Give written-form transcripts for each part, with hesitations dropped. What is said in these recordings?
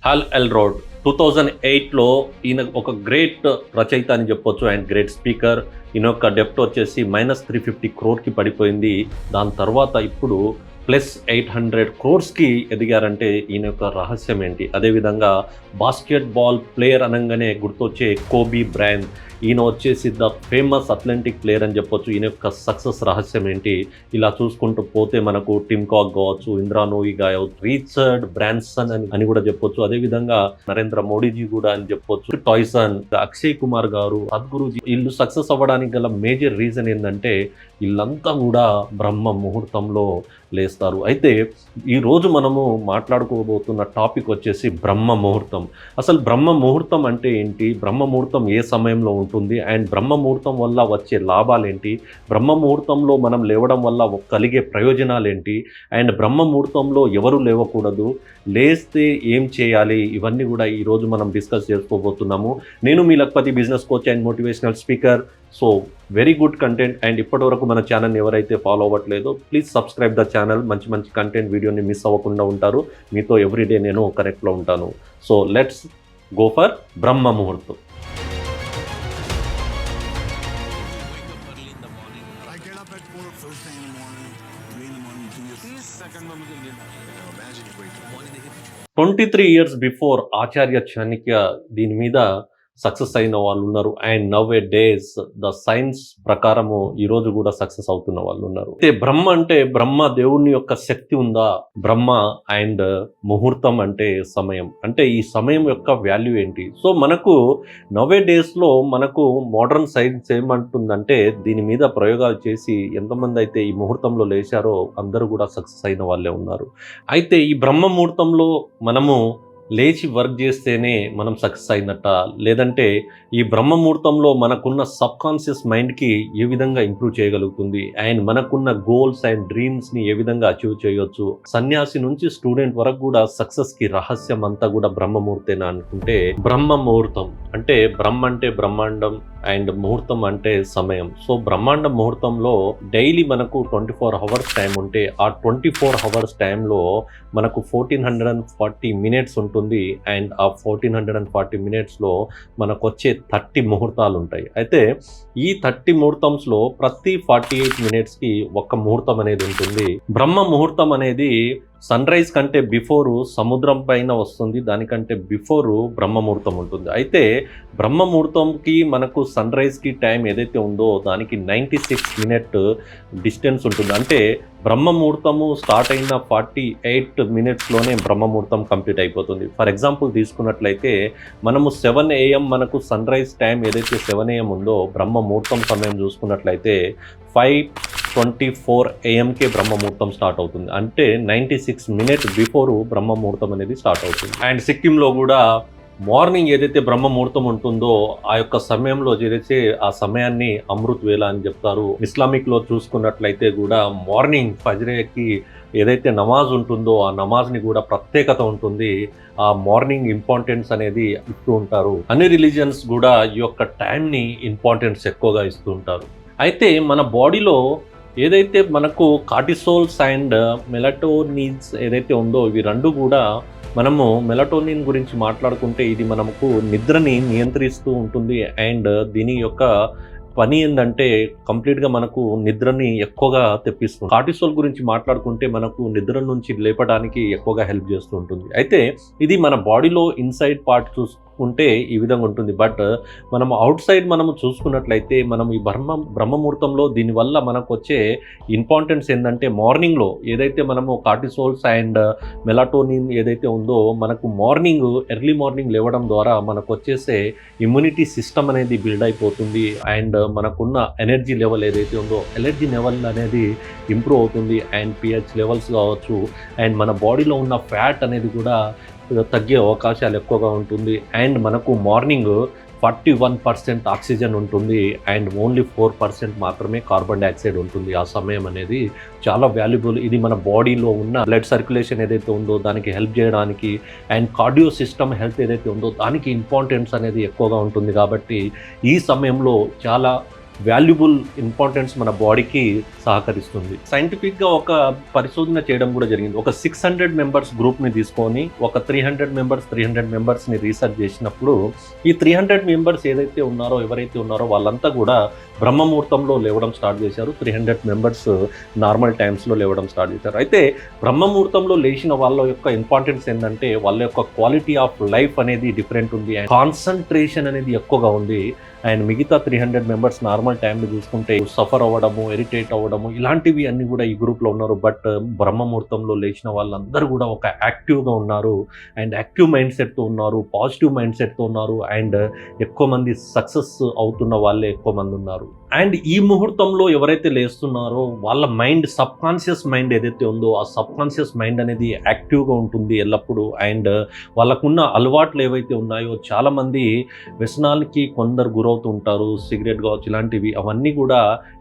Hall ఎల్రోడ్ 2008లో ఈయన ఒక great రచయిత అని చెప్పొచ్చు అండ్ గ్రేట్ స్పీకర్. ఈయన యొక్క డెప్ట్ వచ్చేసి -350 crore పడిపోయింది. దాని తర్వాత ఇప్పుడు +800 crore ఎదిగారంటే ఈయన యొక్క రహస్యం ఏంటి? అదేవిధంగా బాస్కెట్బాల్ ప్లేయర్ అనగానే గుర్తొచ్చే కోబీ బ్రైయంట్, ఈయన వచ్చేసి ద ఫేమస్ అథ్లెటిక్ ప్లేయర్ అని చెప్పొచ్చు. ఈయన యొక్క సక్సెస్ రహస్యం ఏంటి? ఇలా చూసుకుంటూ పోతే మనకు టిమ్ కాక్ కావచ్చు, ఇంద్రా నూయి కావచ్చు, రిచర్డ్ బ్రాన్సన్ అని కూడా చెప్పొచ్చు. అదేవిధంగా నరేంద్ర మోడీజీ కూడా అని చెప్పొచ్చు, టాయ్సన్, అక్షయ్ కుమార్ గారు, సద్గురుజీ, వీళ్ళు సక్సెస్ అవ్వడానికి గల మేజర్ రీజన్ ఏంటంటే వీళ్ళంతా కూడా బ్రహ్మ ముహూర్తంలో లేస్తారు. అయితే ఈరోజు మనము మాట్లాడుకోబోతున్న టాపిక్ వచ్చేసి బ్రహ్మ ముహూర్తం. అసలు బ్రహ్మ ముహూర్తం అంటే ఏంటి? బ్రహ్మ ముహూర్తం ఏ సమయంలో ఉంటుంది అండ్ బ్రహ్మ ముహూర్తం వల్ల వచ్చే లాభాలు ఏంటి? బ్రహ్మ ముహూర్తంలో మనం లేవడం వల్ల కలిగే ప్రయోజనాలు ఏంటి? అండ్ బ్రహ్మ ముహూర్తంలో ఎవరు లేవకూడదు, లేస్తే ఏం చేయాలి? ఇవన్నీ కూడా ఈరోజు మనం డిస్కస్ చేసుకోబోతున్నాము. నేను మీ Lakhpati, business coach and motivational speaker. So very good content. And ఇప్పటివరకు మన ఛానల్ని ఎవరైతే ఫాలో అవ్వట్లేదో ప్లీజ్ సబ్స్క్రైబ్ ద ఛానల్. మంచి మంచి కంటెంట్ వీడియోని మిస్ అవ్వకుండా ఉంటారు. మీతో ఎవ్రీడే నేను కనెక్ట్లో ఉంటాను. సో లెట్స్ గో ఫర్ బ్రహ్మ ముహూర్తం. I get up at 4 first thing in the morning, 3 in the morning, do your second one. Imagine you wake up. 23 years before ఆచార్య చాణక్య దీని మీద సక్సెస్ అయిన వాళ్ళు ఉన్నారు. And now A days the science ప్రకారము ఈరోజు కూడా success అవుతున్న వాళ్ళు ఉన్నారు. అయితే బ్రహ్మ అంటే బ్రహ్మ దేవుని యొక్క శక్తి ఉందా? బ్రహ్మ అండ్ ముహూర్తం అంటే సమయం. అంటే ఈ సమయం యొక్క వాల్యూ ఏంటి? సో మనకు నవ్ ఏ డేస్లో మనకు మోడర్న్ సైన్స్ ఏమంటుందంటే దీని మీద ప్రయోగాలు చేసి ఎంతమంది అయితే ఈ ముహూర్తంలో లేచారో అందరూ కూడా సక్సెస్ అయిన వాళ్ళే ఉన్నారు. అయితే ఈ బ్రహ్మ ముహూర్తంలో మనము లేచి వర్క్ చేస్తేనే మనం సక్సెస్ అయినట్ట, లేదంటే ఈ బ్రహ్మ ముహూర్తంలో మనకున్న సబ్ కాన్షియస్ మైండ్కి ఏ విధంగా ఇంప్రూవ్ చేయగలుగుతుంది అండ్ మనకున్న గోల్స్ అండ్ డ్రీమ్స్ని ఏ విధంగా అచీవ్ చేయొచ్చు? సన్యాసి నుంచి స్టూడెంట్ వరకు కూడా సక్సెస్కి రహస్యం అంతా కూడా బ్రహ్మ ముహూర్తేనా అనుకుంటే, బ్రహ్మ ముహూర్తం అంటే బ్రహ్మ అంటే బ్రహ్మాండం అండ్ ముహూర్తం అంటే సమయం. సో బ్రహ్మాండ ముహూర్తంలో డైలీ మనకు 24 hours టైం ఉంటే ఆ 24 hours టైంలో మనకు 1440 minutes ఉంటుంది. అండ్ ఆ 1440 minutesలో మనకు వచ్చే 30 ముహూర్తాలు ఉంటాయి. అయితే ఈ 30 ముహూర్తంలో ప్రతి 48 minutesకి ఒక ముహూర్తం అనేది ఉంటుంది. బ్రహ్మ ముహూర్తం అనేది సన్ రైజ్ కంటే బిఫోరు సముద్రం పైన వస్తుంది, దానికంటే బిఫోరు బ్రహ్మ ముహూర్తం ఉంటుంది. అయితే బ్రహ్మ ముహూర్తంకి మనకు సన్ రైజ్కి టైం ఏదైతే ఉందో దానికి 96 minute డిస్టెన్స్ ఉంటుంది. అంటే బ్రహ్మ ముహూర్తము స్టార్ట్ అయిన 48 minutesలోనే బ్రహ్మ ముహూర్తం కంప్లీట్ అయిపోతుంది. ఫర్ ఎగ్జాంపుల్ తీసుకున్నట్లయితే మనము 7 AM మనకు సన్ రైజ్ టైం ఏదైతే 7 AM ఉందో బ్రహ్మ ముహూర్తం సమయం చూసుకున్నట్లయితే 5:24 AM బ్రహ్మ ముహూర్తం స్టార్ట్ అవుతుంది. అంటే 96 minutes బిఫోర్ బ్రహ్మ ముహూర్తం అనేది స్టార్ట్ అవుతుంది. అండ్ సిక్కింలో కూడా మార్నింగ్ ఏదైతే బ్రహ్మ ముహూర్తం ఉంటుందో ఆ యొక్క సమయంలో చేసే ఆ సమయాన్ని అమృత్ వేళ అని చెప్తారు. ఇస్లామిక్లో చూసుకున్నట్లయితే కూడా మార్నింగ్ ఫజ్రేకి ఏదైతే నమాజ్ ఉంటుందో ఆ నమాజ్ని కూడా ప్రత్యేకత ఉంటుంది. ఆ మార్నింగ్ ఇంపార్టెన్స్ అనేది ఇస్తూ ఉంటారు. అన్ని రిలీజియన్స్ కూడా ఈ యొక్క టైంని ఇంపార్టెన్స్ ఎక్కువగా ఇస్తూ ఉంటారు. అయితే మన బాడీలో ఏదైతే మనకు కార్టిసోల్స్ అండ్ మెలటోనిన్స్ ఏదైతే ఉందో ఇవి రెండు కూడా, మనము మెలటోనిన్ గురించి మాట్లాడుకుంటే ఇది మనకు నిద్రని నియంత్రిస్తూ ఉంటుంది. అండ్ దీని యొక్క పని ఏంటంటే కంప్లీట్గా మనకు నిద్రని ఎక్కువగా తెప్పిస్తుంది. కార్టిసోల్ గురించి మాట్లాడుకుంటే మనకు నిద్ర నుంచి లేపడానికి ఎక్కువగా హెల్ప్ చేస్తూ ఉంటుంది. అయితే ఇది మన బాడీలో ఇన్సైడ్ పార్ట్ చూసుకుంటే ఈ విధంగా ఉంటుంది. బట్ మనం అవుట్ సైడ్ మనము చూసుకున్నట్లయితే మనం ఈ బ్రహ్మ ముహూర్తంలో దీనివల్ల మనకు వచ్చే ఇంపార్టెన్స్ ఏంటంటే మార్నింగ్లో ఏదైతే మనము కార్టిసోల్స్ అండ్ మెలటోనిన్ ఏదైతే ఉందో మనకు ఎర్లీ మార్నింగ్ లేవడం ద్వారా మనకు వచ్చేసే ఇమ్యూనిటీ సిస్టమ్ అనేది బిల్డ్ అయిపోతుంది. అండ్ మనకున్న ఎనర్జీ లెవెల్ ఏదైతే ఉందో ఎనర్జీ లెవెల్ అనేది ఇంప్రూవ్ అవుతుంది. అండ్ pH లెవెల్స్ కావచ్చు అండ్ మన బాడీలో ఉన్న ఫ్యాట్ అనేది కూడా తగ్గే అవకాశాలు ఎక్కువగా ఉంటుంది. అండ్ మనకు మార్నింగ్ 41% ఆక్సిజన్ ఉంటుంది అండ్ ఓన్లీ 4% మాత్రమే కార్బన్ డైఆక్సైడ్ ఉంటుంది. ఆ సమయం అనేది చాలా వాల్యుబుల్. ఇది మన బాడీలో ఉన్న బ్లడ్ సర్క్యులేషన్ ఏదైతే ఉందో దానికి హెల్ప్ చేయడానికి అండ్ కార్డియో సిస్టమ్ హెల్త్ ఏదైతే ఉందో దానికి ఇంపార్టెన్స్ అనేది ఎక్కువగా ఉంటుంది. కాబట్టి ఈ సమయంలో చాలా వాల్యుబుల్ ఇంపార్టెన్స్ మన బాడీకి సహకరిస్తుంది. సైంటిఫిక్గా ఒక పరిశోధన చేయడం కూడా జరిగింది. ఒక 600 మెంబర్స్ గ్రూప్ని తీసుకొని ఒక 300 మెంబర్స్ని రీసెర్చ్ చేసినప్పుడు ఈ 300 మెంబర్స్ ఎవరైతే ఉన్నారో వాళ్ళంతా కూడా బ్రహ్మముహూర్తంలో లేవడం స్టార్ట్ చేశారు. 300 మెంబర్స్ నార్మల్ టైమ్స్లో లేవడం స్టార్ట్ చేశారు. అయితే బ్రహ్మముహూర్తంలో లేచిన వాళ్ళ యొక్క ఇంపార్టెన్స్ ఏంటంటే వాళ్ళ యొక్క క్వాలిటీ ఆఫ్ లైఫ్ అనేది డిఫరెంట్ ఉంది, అండ్ కాన్సన్ట్రేషన్ అనేది ఎక్కువగా ఉంది. అండ్ మిగతా 300 మెంబర్స్ నార్మల్ టైంలో చూసుకుంటే సఫర్ అవ్వడము, ఇరిటేట్ అవ్వడము ఇలాంటివి అన్నీ కూడా ఈ గ్రూప్లో ఉన్నారు. బట్ బ్రహ్మముహూర్తంలో లేచిన వాళ్ళందరూ కూడా ఒక యాక్టివ్గా ఉన్నారు, అండ్ యాక్టివ్ మైండ్ సెట్తో ఉన్నారు, పాజిటివ్ మైండ్ సెట్తో ఉన్నారు, అండ్ ఎక్కువ మంది సక్సెస్ అవుతున్న వాళ్ళే ఎక్కువ మంది ఉన్నారు. అండ్ ఈ ముహూర్తంలో ఎవరైతే లేస్తున్నారో వాళ్ళ మైండ్, సబ్ కాన్షియస్ మైండ్ ఏదైతే ఉందో ఆ సబ్ కాన్షియస్ మైండ్ అనేది యాక్టివ్గా ఉంటుంది ఎల్లప్పుడూ. అండ్ వాళ్ళకున్న అలవాట్లు ఏవైతే ఉన్నాయో చాలామంది వ్యసనాలకి కొందరు గురవుతూ ఉంటారు, సిగరెట్ కావచ్చు ఇలాంటివి, అవన్నీ కూడా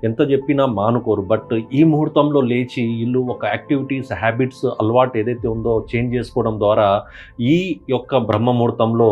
ఎంత చెప్పినా మానుకోరు. బట్ ఈ ముహూర్తంలో లేచి వీళ్ళు ఒక యాక్టివిటీస్, హ్యాబిట్స్, అలవాటు ఏదైతే ఉందో చేంజ్ చేసుకోవడం ద్వారా ఈ యొక్క బ్రహ్మ ముహూర్తంలో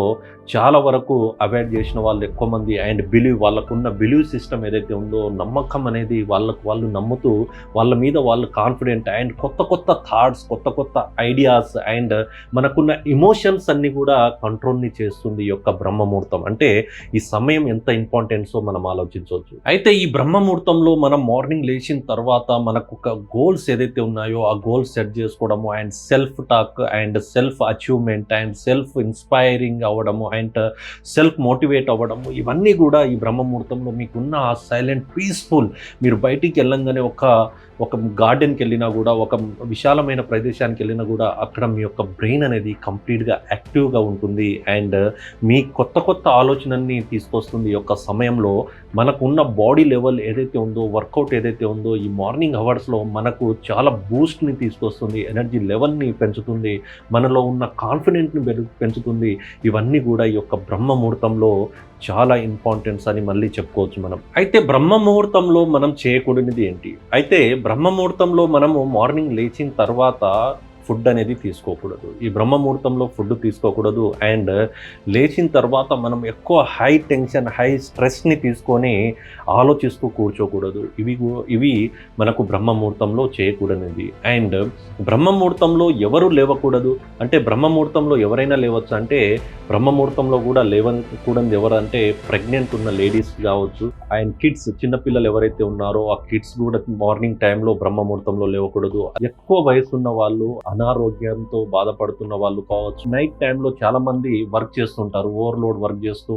చాలా వరకు అవాయిడ్ చేసిన వాళ్ళు ఎక్కువ మంది. అండ్ వాళ్ళకున్న బిలీవ్ సిస్టమ్ ఏదైతే ఉందో, నమ్మకం అనేది వాళ్ళు నమ్ముతూ వాళ్ళ మీద వాళ్ళు కాన్ఫిడెంట్, అండ్ కొత్త థాట్స్, కొత్త ఐడియాస్, అండ్ మనకున్న ఇమోషన్స్ అన్నీ కూడా కంట్రోల్ని చేస్తుంది ఈ యొక్క బ్రహ్మముహూర్తం. అంటే ఈ సమయం ఎంత ఇంపార్టెన్సో మనం ఆలోచించవచ్చు. అయితే ఈ బ్రహ్మముహూర్తంలో మనం మార్నింగ్ లేచిన తర్వాత మనకు ఒక గోల్స్ ఏదైతే ఉన్నాయో ఆ గోల్స్ సెట్ చేసుకోవడము, and self talk, and self achievement, and self inspiring అవ్వడము, అండ్ సెల్ఫ్ మోటివేట్ అవ్వడము, ఇవన్నీ కూడా ఈ బ్రహ్మముహూర్తంలో మీకున్న ఆ సైలెంట్, పీస్ఫుల్, మీరు బయటికి వెళ్ళంగానే ఒక గార్డెన్కి వెళ్ళినా కూడా, ఒక విశాలమైన ప్రదేశానికి వెళ్ళినా కూడా అక్కడ మీ యొక్క బ్రెయిన్ అనేది కంప్లీట్గా యాక్టివ్గా ఉంటుంది, అండ్ మీ కొత్త ఆలోచనని తీసుకొస్తుంది. ఈ యొక్క సమయంలో మనకున్న బాడీ లెవెల్ ఏదైతే ఉందో, వర్కౌట్ ఏదైతే ఉందో ఈ మార్నింగ్ అవర్స్లో మనకు చాలా బూస్ట్ని తీసుకొస్తుంది, ఎనర్జీ లెవెల్ని పెంచుతుంది, మనలో ఉన్న కాన్ఫిడెంట్ని పెంచుతుంది. ఇవన్నీ కూడా ఈ యొక్క బ్రహ్మ ముహూర్తంలో చాలా ఇంపార్టెన్స్ అని మళ్ళీ చెప్పుకోవచ్చు మనం. అయితే బ్రహ్మ ముహూర్తంలో మనం చేయకూడనిది ఏంటి? అయితే బ్రహ్మ ముహూర్తంలో మనము మార్నింగ్ లేచిన తర్వాత ఫుడ్ అనేది తీసుకోకూడదు. ఈ బ్రహ్మ ముహూర్తంలో ఫుడ్ తీసుకోకూడదు, అండ్ లేచిన తర్వాత మనం ఎక్కువ హై టెన్షన్, హై స్ట్రెస్ని తీసుకొని ఆలోచిస్తూ కూర్చోకూడదు. ఇవి మనకు బ్రహ్మ ముహూర్తంలో చేయకూడనిది. అండ్ బ్రహ్మ ముహూర్తంలో ఎవరు లేవకూడదు అంటే, బ్రహ్మ ముహూర్తంలో ఎవరైనా లేవచ్చు అంటే, బ్రహ్మ ముహూర్తంలో కూడా లేవకూడదు ఎవరు అంటే ప్రెగ్నెంట్ ఉన్న లేడీస్ కావచ్చు, అండ్ కిడ్స్, చిన్నపిల్లలు ఎవరైతే ఉన్నారో ఆ కిడ్స్ కూడా మార్నింగ్ టైంలో బ్రహ్మ ముహూర్తంలో లేవకూడదు. ఎక్కువ వయసు ఉన్న వాళ్ళు, అనారోగ్యంతో బాధపడుతున్న వాళ్ళు కావచ్చు, నైట్ టైంలో చాలా మంది వర్క్ చేస్తుంటారు, ఓవర్లోడ్ వర్క్ చేస్తూ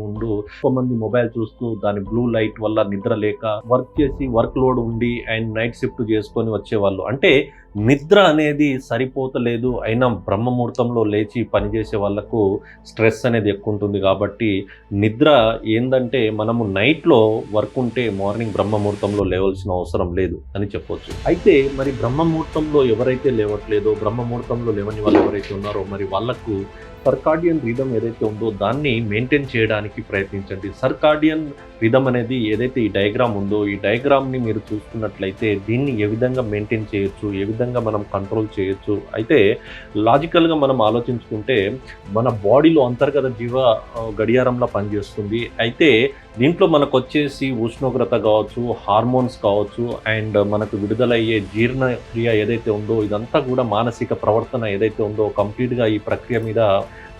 ఎక్కువ మంది మొబైల్ చూస్తూ దాని బ్లూ లైట్ వల్ల నిద్ర లేక వర్క్ చేసి వర్క్ లోడ్ ఉండి అండ్ నైట్ షిఫ్ట్ చేసుకొని వచ్చేవాళ్ళు. అంటే నిద్ర అనేది సరిపోతలేదు, అయినా బ్రహ్మ ముహూర్తంలో లేచి పనిచేసే వాళ్ళకు స్ట్రెస్ అనేది ఎక్కువ ఉంటుంది. కాబట్టి నిద్ర ఏందంటే, మనము నైట్లో వర్క్ ఉంటే మార్నింగ్ బ్రహ్మ ముహూర్తంలో లేవాల్సిన అవసరం లేదు అని చెప్పొచ్చు. అయితే మరి బ్రహ్మ ముహూర్తంలో ఎవరైతే లేవట్లేదో, బ్రహ్మ ముహూర్తంలో లేవని వాళ్ళు ఎవరైతే ఉన్నారో, మరి వాళ్ళకు సర్కాడియన్ రిథమ్ ఏదైతే ఉందో దాన్ని మెయింటైన్ చేయడానికి ప్రయత్నించండి. సర్కాడియన్ రిథమ్ అనేది ఏదైతే ఈ డయాగ్రామ్ ఉందో, ఈ డయాగ్రామ్ని మీరు చూసుకున్నట్లయితే దీన్ని ఏ విధంగా మెయింటైన్ చేయొచ్చు, ఏ విధంగా మనం కంట్రోల్ చేయొచ్చు. అయితే లాజికల్గా మనం ఆలోచించుకుంటే మన బాడీలో అంతర్గత జీవ గడియారంలా పనిచేస్తుంది. అయితే దీంట్లో మనకు వచ్చేసి ఉష్ణోగ్రత కావచ్చు, హార్మోన్స్ కావచ్చు, అండ్ మనకు విడుదలయ్యే జీర్ణక్రియ ఏదైతే ఉందో ఇదంతా కూడా మానసిక ప్రవర్తన ఏదైతే ఉందో కంప్లీట్గా ఈ ప్రక్రియ మీద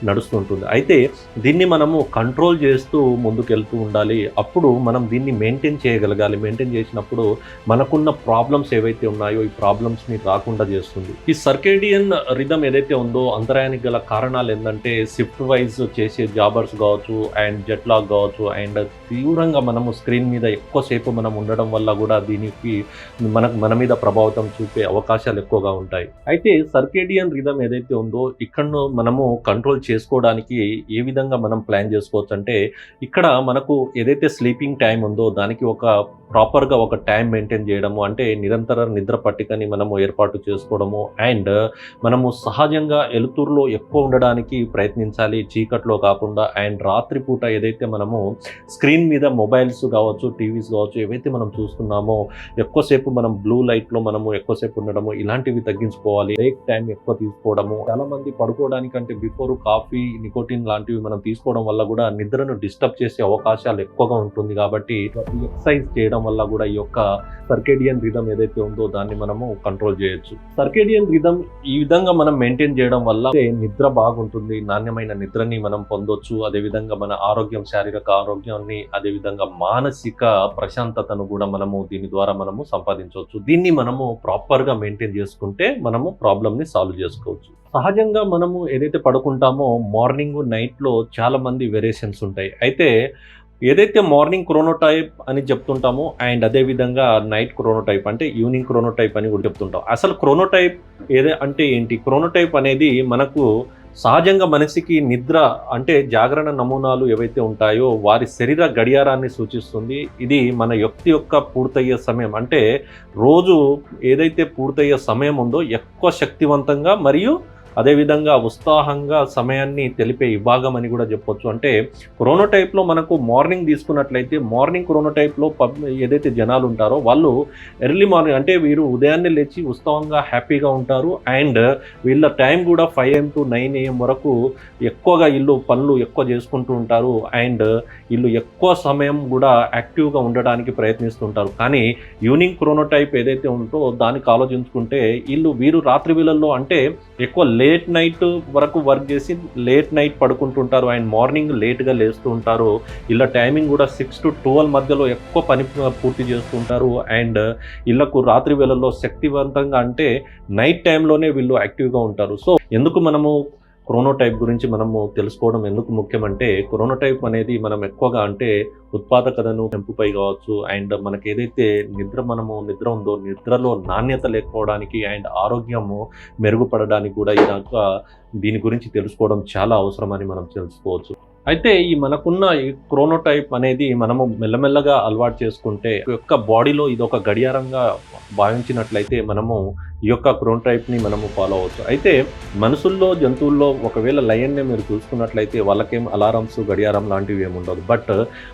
నడుస్తుంటుంది. అయితే దీన్ని మనము కంట్రోల్ చేస్తూ ముందుకెళ్తూ ఉండాలి. అప్పుడు మనం దీన్ని మెయింటైన్ చేయగలగాలి. మెయింటైన్ చేసినప్పుడు మనకున్న ప్రాబ్లమ్స్ ఏవైతే ఉన్నాయో ఈ ప్రాబ్లమ్స్ని రాకుండా చేస్తుంది. ఈ సర్కేడియన్ రిథమ్ ఏదైతే ఉందో అంతరాయానికి గల కారణాలు ఏంటంటే, షిఫ్ట్ వైజ్ చేసే జాబర్స్ కావచ్చు, అండ్ జెట్ లాగ్ కావచ్చు, అండ్ తీవ్రంగా మనము స్క్రీన్ మీద ఎక్కువసేపు మనం ఉండడం వల్ల కూడా దీనికి మన మీద ప్రభావితం చూపే అవకాశాలు ఎక్కువగా ఉంటాయి. అయితే సర్కేడియన్ రిథమ్ ఏదైతే ఉందో ఇక్కడ మనము కంట్రోల్ చేసుకోవడానికి ఏ విధంగా మనం ప్లాన్ చేసుకోవచ్చు అంటే, ఇక్కడ మనకు ఏదైతే స్లీపింగ్ టైం ఉందో దానికి ప్రాపర్గా ఒక టైం మెయింటైన్ చేయడము, అంటే నిరంతర నిద్ర పట్టికని మనము ఏర్పాటు చేసుకోవడము, అండ్ మనము సహజంగా ఎలుతురులో ఎక్కువ ఉండడానికి ప్రయత్నించాలి, చీకట్లో కాకుండా. అండ్ రాత్రిపూట ఏదైతే మనము స్క్రీన్ మీద మొబైల్స్ కావచ్చు, టీవీస్ కావచ్చు ఏవైతే మనం చూస్తున్నామో ఎక్కువసేపు మనం బ్లూ లైట్లో మనము ఎక్కువసేపు ఉండడము, ఇలాంటివి తగ్గించుకోవాలి. బ్రేక్ టైం ఎక్కువ తీసుకోవడము. చాలా మంది పడుకోవడానికంటే బిఫోర్ కాఫీ, నికోటిన్ లాంటివి మనం తీసుకోవడం వల్ల కూడా నిద్రను డిస్టర్బ్ చేసే అవకాశాలు ఎక్కువగా ఉంటుంది. కాబట్టి ఎక్సర్సైజ్ చేయడం వల్ల కూడా ఈ యొక్క సర్కేడియన్ రిథం ఏదైతే ఉందో దాన్ని మనము కంట్రోల్ చేయొచ్చు. సర్కేడియన్ రిథం ఈ విధంగా మనం మెయింటైన్ చేయడం వల్ల నిద్ర బాగుంటుంది, నాణ్యమైన నిద్రని మనం పొందొచ్చు. అదేవిధంగా మన ఆరోగ్యం, శారీరక ఆరోగ్యాన్ని, అదేవిధంగా మానసిక ప్రశాంతతను కూడా మనము దీని ద్వారా మనము సంపాదించవచ్చు. దీన్ని మనము ప్రాపర్గా మెయింటైన్ చేసుకుంటే మనము ప్రాబ్లమ్ని సాల్వ్ చేసుకోవచ్చు. సహజంగా మనము ఏదైతే పడుకుంటామో మార్నింగ్, నైట్లో చాలా మంది వేరియేషన్స్ ఉంటాయి. అయితే ఏదైతే మార్నింగ్ క్రోనోటైప్ అని చెప్తుంటామో అండ్ అదేవిధంగా నైట్ క్రోనోటైప్ అంటే ఈవినింగ్ క్రోనోటైప్ అని కూడా చెప్తుంటాం. అసలు క్రోనోటైప్ అంటే ఏంటి? క్రోనోటైప్ అనేది మనకు సహజంగా మనిషికి నిద్ర అంటే జాగరణ నమూనాలు ఏవైతే ఉంటాయో వారి శరీర గడియారాన్ని సూచిస్తుంది. ఇది మన వ్యక్తి యొక్క పూర్తయ్యే సమయం, అంటే రోజు ఏదైతే పూర్తయ్యే సమయం ఉందో ఎక్కువ శక్తివంతంగా మరియు అదేవిధంగా ఉత్సాహంగా సమయాన్ని తెలిపే విభాగం అని కూడా చెప్పొచ్చు. అంటే క్రోనోటైప్లో మనకు మార్నింగ్ తీసుకున్నట్లయితే మార్నింగ్ క్రోనోటైప్లో ఏదైతే జనాలు ఉంటారో వాళ్ళు ఎర్లీ మార్నింగ్ అంటే వీరు ఉదయాన్నే లేచి ఉత్సాహంగా హ్యాపీగా ఉంటారు. అండ్ వీళ్ళ టైం కూడా 5 AM to 9 AM వరకు ఎక్కువగా వీళ్ళు పనులు ఎక్కువ చేసుకుంటూ ఉంటారు. అండ్ వీళ్ళు ఎక్కువ సమయం కూడా యాక్టివ్గా ఉండడానికి ప్రయత్నిస్తుంటారు. కానీ ఈవినింగ్ క్రోనోటైప్ ఏదైతే ఉందో దానికి ఆలోచించుకుంటే వీరు రాత్రి వేళల్లో అంటే ఎక్కువ లేట్ నైట్ వరకు వర్క్ చేసి లేట్ నైట్ పడుకుంటుంటారు అండ్ మార్నింగ్ లేట్గా లేస్తూ ఉంటారు. ఇలా టైమింగ్ కూడా 6 to 12 మధ్యలో ఎక్కువ పని పూర్తి చేస్తుంటారు. అండ్ వీళ్ళకు రాత్రి వేళల్లో శక్తివంతంగా అంటే నైట్ టైంలోనే వీళ్ళు యాక్టివ్గా ఉంటారు. సో ఎందుకు మనము క్రోనోటైప్ గురించి మనము తెలుసుకోవడం ఎందుకు ముఖ్యమంటే క్రోనోటైప్ అనేది మనం ఎక్కువగా అంటే ఉత్పాదకతను పెంపుపై కావచ్చు అండ్ మనకి ఏదైతే నిద్ర ఉందో నిద్రలో నాణ్యత లేకపోవడానికి అండ్ ఆరోగ్యము మెరుగుపడడానికి కూడా దీని గురించి తెలుసుకోవడం చాలా అవసరమని మనం తెలుసుకోవచ్చు. అయితే మనకున్న ఈ క్రోనోటైప్ అనేది మనము మెల్లమెల్లగా అలవాటు చేసుకుంటే యొక్క బాడీలో ఇది ఒక గడియారంగా భావించినట్లయితే మనము ఈ యొక్క క్రోనోటైప్ని మనము ఫాలో అవ్వచ్చు. అయితే మనుషుల్లో, జంతువుల్లో ఒకవేళ లయన్నే మీరు చూసుకున్నట్లయితే వాళ్ళకేం అలారమ్స్, గడియారం లాంటివి ఏమి ఉండదు. బట్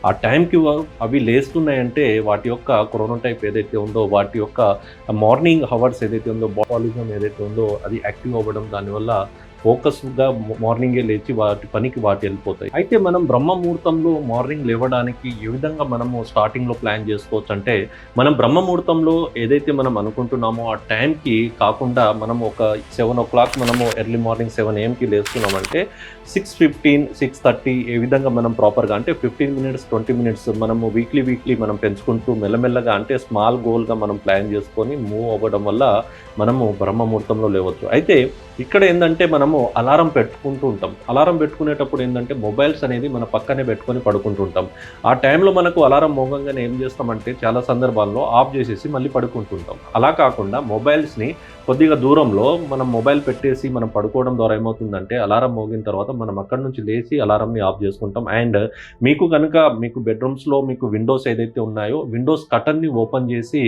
ఆ టైంకి అవి లేస్తున్నాయంటే వాటి యొక్క క్రోనోటైప్ ఏదైతే ఉందో వాటి యొక్క మార్నింగ్ హవర్స్ ఏదైతే ఉందో బాలిజం ఏదైతే ఉందో అది యాక్టివ్ అవ్వడం, దానివల్ల ఫోకస్గా మార్నింగే లేచి వాటి పనికి వెళ్ళిపోతాయి. అయితే మనం బ్రహ్మముహూర్తంలో మార్నింగ్ లేవడానికి ఏ విధంగా మనము స్టార్టింగ్లో ప్లాన్ చేసుకోవచ్చు అంటే మనం బ్రహ్మముహూర్తంలో ఏదైతే మనం అనుకుంటున్నామో ఆ టైంకి కాకుండా మనం ఒక 7 o'clock మనము ఎర్లీ మార్నింగ్ 7 AM లేస్తున్నామంటే 6:15, 6:30 ఏ విధంగా మనం ప్రాపర్గా అంటే 15 minutes, 20 minutes మనము వీక్లీ మనం పెంచుకుంటూ మెల్లమెల్లగా అంటే స్మాల్ గోల్గా మనం ప్లాన్ చేసుకొని మూవ్ అవ్వడం వల్ల మనము బ్రహ్మముహూర్తంలో లేవచ్చు. అయితే ఇక్కడ ఏంటంటే మనము అలారం పెట్టుకుంటూ ఉంటాం. అలారం పెట్టుకునేటప్పుడు ఏంటంటే మొబైల్స్ అనేది మన పక్కనే పెట్టుకొని పడుకుంటుంటాం. ఆ టైంలో మనకు అలారం మోగంగానే ఏం చేస్తామంటే చాలా సందర్భాల్లో ఆఫ్ చేసేసి మళ్ళీ పడుకుంటుంటాం. అలా కాకుండా మొబైల్స్ని కొద్దిగా దూరంలో మనం మొబైల్ పెట్టేసి మనం పడుకోవడం ద్వారా ఏమవుతుందంటే అలారం మోగిన తర్వాత మనం అక్కడి నుంచి లేచి అలారంని ఆఫ్ చేసుకుంటాం. అండ్ మీకు బెడ్రూమ్స్లో మీకు విండోస్ ఏదైతే ఉన్నాయో విండోస్ కర్టన్ని ఓపెన్ చేసి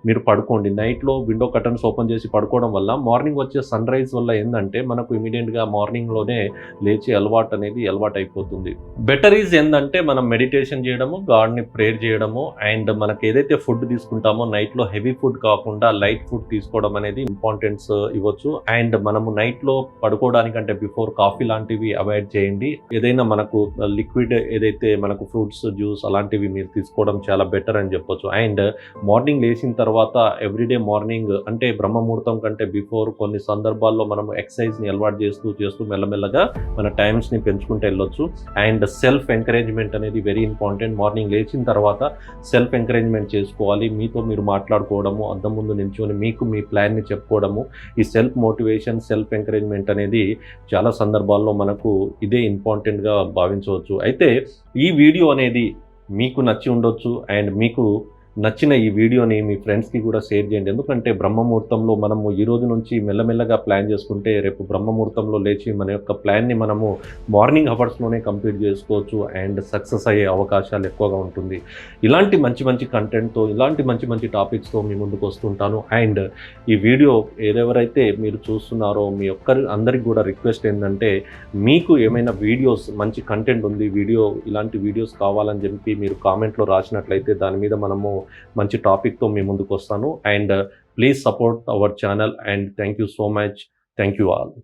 మీరు పడుకోండి. నైట్లో విండో కర్టన్స్ ఓపెన్ చేసి పడుకోవడం వల్ల మార్నింగ్ వచ్చే సన్ రైజ్ వల్ల ఏంటంటే మనకు ఇమీడియట్గా మార్నింగ్లోనే లేచి అలవాటు అయిపోతుంది. బెటర్ ఈజ్ ఏంటంటే మనం మెడిటేషన్ చేయడము, గాడ్ని ప్రేయర్ చేయడము అండ్ మనకి ఏదైతే ఫుడ్ తీసుకుంటామో నైట్లో హెవీ ఫుడ్ కాకుండా లైట్ ఫుడ్ తీసుకోవడం అనేది ఇంపార్టెన్స్ ఇవ్వచ్చు. అండ్ మనము నైట్లో పడుకోవడానికంటే బిఫోర్ కాఫీ లాంటివి అవాయిడ్ చేయండి. ఏదైనా మనకు లిక్విడ్ ఏదైతే మనకు ఫ్రూట్స్, జ్యూస్ అలాంటివి మీరు తీసుకోవడం చాలా బెటర్ అని చెప్పొచ్చు. అండ్ మార్నింగ్ లేచిన తర్వాత ఎవ్రీడే మార్నింగ్ అంటే బ్రహ్మముహూర్తం కంటే బిఫోర్ కొన్ని సందర్భాల్లో మనము ఎక్సర్సైజ్ని అలవాటు చేస్తూ మెల్లమెల్లగా మన టైమ్స్ని పెంచుకుంటూ వెళ్ళొచ్చు. అండ్ సెల్ఫ్ ఎంకరేజ్మెంట్ అనేది వెరీ ఇంపార్టెంట్. మార్నింగ్ లేచిన తర్వాత సెల్ఫ్ ఎంకరేజ్మెంట్ చేసుకోవాలి. మీతో మీరు మాట్లాడుకోవడము, అద్దం ముందు నిల్చొని మీ ప్లాన్ని చెప్పుకోవడము, ఈ సెల్ఫ్ మోటివేషన్, సెల్ఫ్ ఎంకరేజ్మెంట్ అనేది చాలా సందర్భాల్లో మనకు ఇదే ఇంపార్టెంట్గా భావించవచ్చు. అయితే ఈ వీడియో అనేది మీకు నచ్చి ఉండొచ్చు అండ్ మీకు నచ్చిన ఈ వీడియోని మీ ఫ్రెండ్స్కి కూడా షేర్ చేయండి. ఎందుకంటే బ్రహ్మముహూర్తంలో మనము ఈ రోజు నుంచి మెల్లమెల్లగా ప్లాన్ చేసుకుంటే రేపు బ్రహ్మముహూర్తంలో లేచి మన యొక్క ప్లాన్ని మనము మార్నింగ్ అవర్స్లోనే కంప్లీట్ చేసుకోవచ్చు అండ్ సక్సెస్ అయ్యే అవకాశాలు ఎక్కువగా ఉంటుంది. ఇలాంటి మంచి కంటెంట్తో, ఇలాంటి మంచి టాపిక్స్తో మీ ముందుకు వస్తుంటాను. అండ్ ఈ వీడియో ఎవరైతే మీరు చూస్తున్నారో మీ అందరికి కూడా రిక్వెస్ట్ ఏంటంటే మీకు ఏమైనా వీడియోస్ మంచి కంటెంట్ ఉంది, ఇలాంటి వీడియోస్ కావాలని చెప్పి మీరు కామెంట్లో రాసినట్లయితే దాని మీద మనము మంచి టాపిక్తో మీ ముందుకు వస్తాను. And please support our channel and thank you so much. Thank you all.